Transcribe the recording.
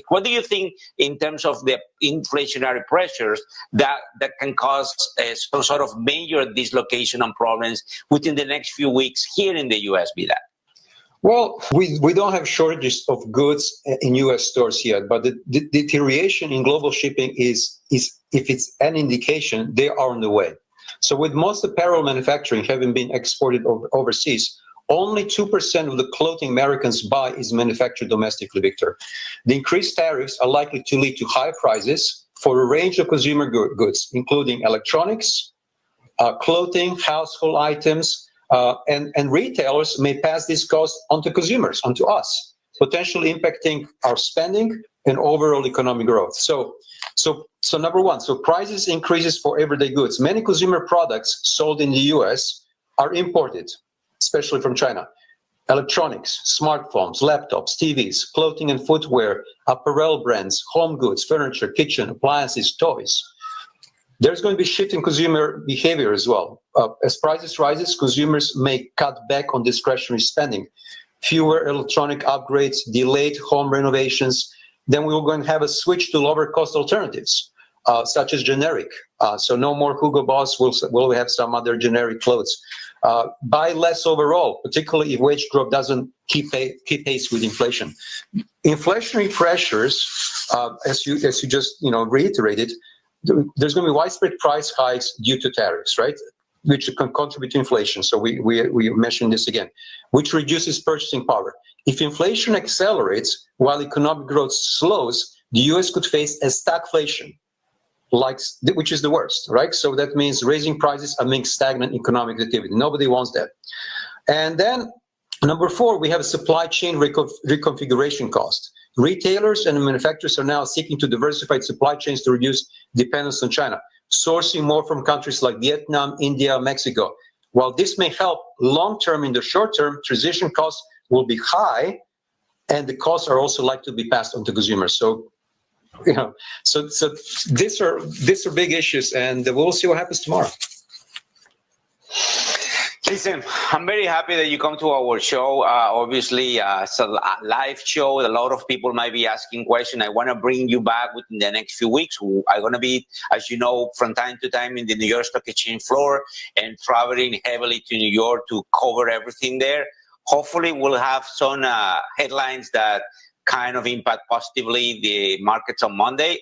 What do you think in terms of the inflationary pressures that can cause some sort of major dislocation and problems within the next few weeks here in the U.S., Vidak? Well, we don't have shortages of goods in U.S. stores yet, but the deterioration in global shipping is, if it's an indication, they are on the way. So with most apparel manufacturing having been exported overseas, only 2% of the clothing Americans buy is manufactured domestically, Victor. The increased tariffs are likely to lead to high prices for a range of consumer goods, including electronics, clothing, household items, and retailers may pass this cost onto consumers, onto us, potentially impacting our spending and overall economic growth. So number one, so prices increases for everyday goods. Many consumer products sold in the U.S. are imported, especially from China. Electronics, smartphones, laptops, TVs, clothing and footwear, apparel brands, home goods, furniture, kitchen, appliances, toys. There's going to be a shift in consumer behavior as well. As prices rises, consumers may cut back on discretionary spending. Fewer electronic upgrades, delayed home renovations. Then we're going to have a switch to lower cost alternatives, such as generic. So no more Hugo Boss, we'll have some other generic clothes. Buy less overall, particularly if wage growth doesn't keep pace with inflation. Inflationary pressures, as you just reiterated, there's going to be widespread price hikes due to tariffs, right? Which can contribute to inflation. So we mentioned this again, which reduces purchasing power. If inflation accelerates while economic growth slows, the U.S. could face a stagflation, which is the worst, right? So that means raising prices amidst stagnant economic activity. Nobody wants that. And then number four, we have a supply chain reconfiguration cost. Retailers and manufacturers are now seeking to diversify supply chains to reduce dependence on China, sourcing more from countries like Vietnam, India, Mexico. While this may help long-term, in the short term, transition costs will be high, and the costs are also likely to be passed on to consumers. So, so these are big issues, and we'll see what happens tomorrow. Listen, I'm very happy that you come to our show. Obviously, it's a live show. A lot of people might be asking questions. I want to bring you back within the next few weeks. I'm going to be, as you know, from time to time in the New York Stock Exchange floor and traveling heavily to New York to cover everything there. Hopefully, we'll have some headlines that kind of impact positively the markets on Monday.